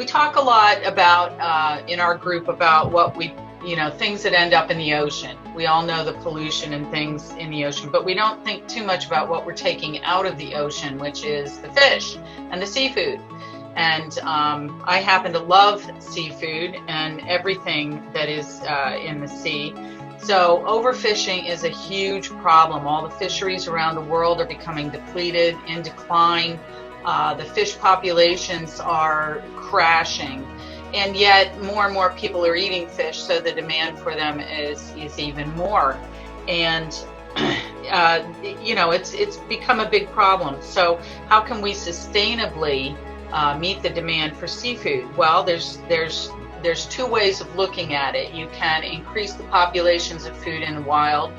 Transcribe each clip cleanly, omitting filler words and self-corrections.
talk a lot about in our group about what things that end up in the ocean. We all know the pollution and things in the ocean, but we don't think too much about what we're taking out of the ocean, which is the fish and the seafood. And I happen to love seafood and everything that is in the sea. So overfishing is a huge problem. All the fisheries around the world are becoming depleted, in decline. The fish populations are crashing. And yet more and more people are eating fish, so the demand for them is even more. And it's become a big problem. So how can we sustainably meet the demand for seafood? Well, there's two ways of looking at it. You can increase the populations of food in the wild,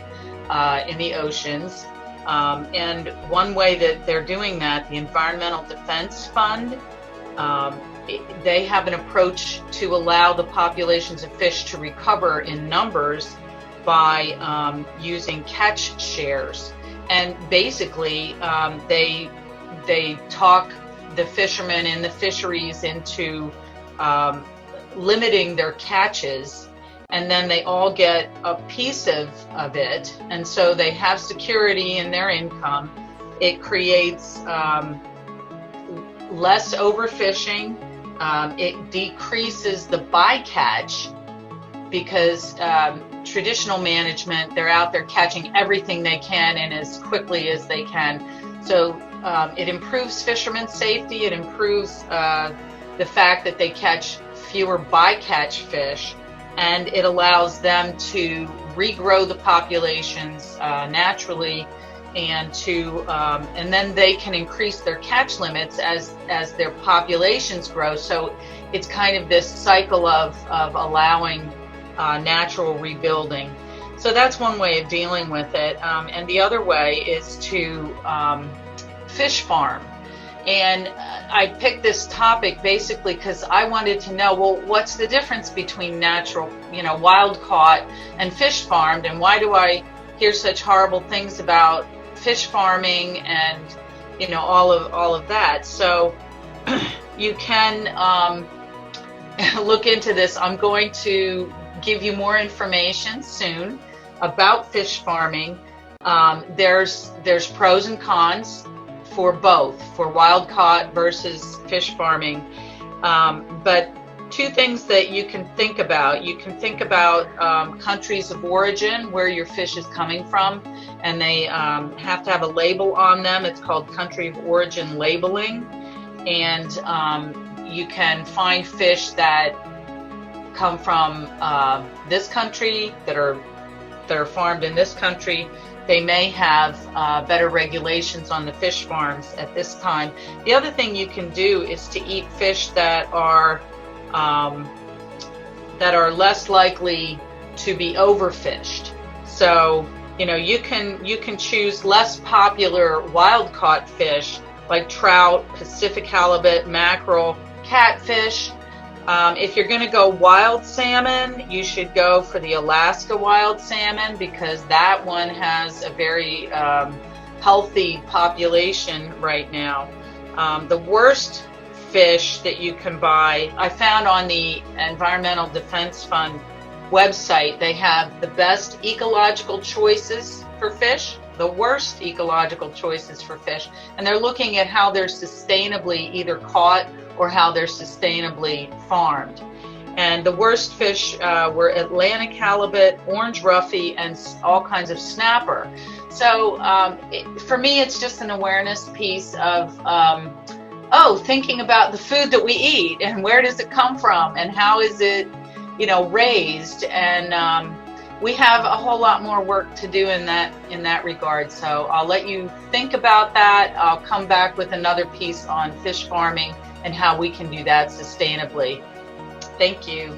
in the oceans. And one way that they're doing that, the Environmental Defense Fund, they have an approach to allow the populations of fish to recover in numbers by using catch shares. And basically, they talk the fishermen in the fisheries into limiting their catches, and then they all get a piece of it, and so they have security in their income. It creates less overfishing. It decreases the bycatch because traditional management, they're out there catching everything they can and as quickly as they can. So it improves fishermen's safety. It improves the fact that they catch fewer bycatch fish, and it allows them to regrow the populations naturally, and then they can increase their catch limits as their populations grow. So it's kind of this cycle of allowing natural rebuilding. So that's one way of dealing with it. And the other way is to fish farm. And I picked this topic basically because I wanted to know, well, what's the difference between natural, wild caught and fish farmed, and why do I hear such horrible things about fish farming and all of that? So you can look into this. I'm going to give you more information soon about fish farming. There's pros and cons for both, for wild caught versus fish farming. But two things that you can think about. You can think about countries of origin, where your fish is coming from, and they have to have a label on them. It's called country of origin labeling. And you can find fish that come from this country, that are farmed in this country. They may have better regulations on the fish farms at this time. The other thing you can do is to eat fish that are less likely to be overfished. So you can choose less popular wild caught fish like trout, Pacific halibut, mackerel, catfish. If you're going to go wild salmon, you should go for the Alaska wild salmon, because that one has a very healthy population right now. The worst fish that you can buy, I found on the Environmental Defense Fund website, they have the best ecological choices for fish, the worst ecological choices for fish, and they're looking at how they're sustainably either caught or how they're sustainably farmed. And the worst fish were Atlantic halibut, orange roughy, and all kinds of snapper. So for me, it's just an awareness piece of, thinking about the food that we eat and where does it come from and how is it, raised. And we have a whole lot more work to do in that regard. So I'll let you think about that. I'll come back with another piece on fish farming and how we can do that sustainably. Thank you.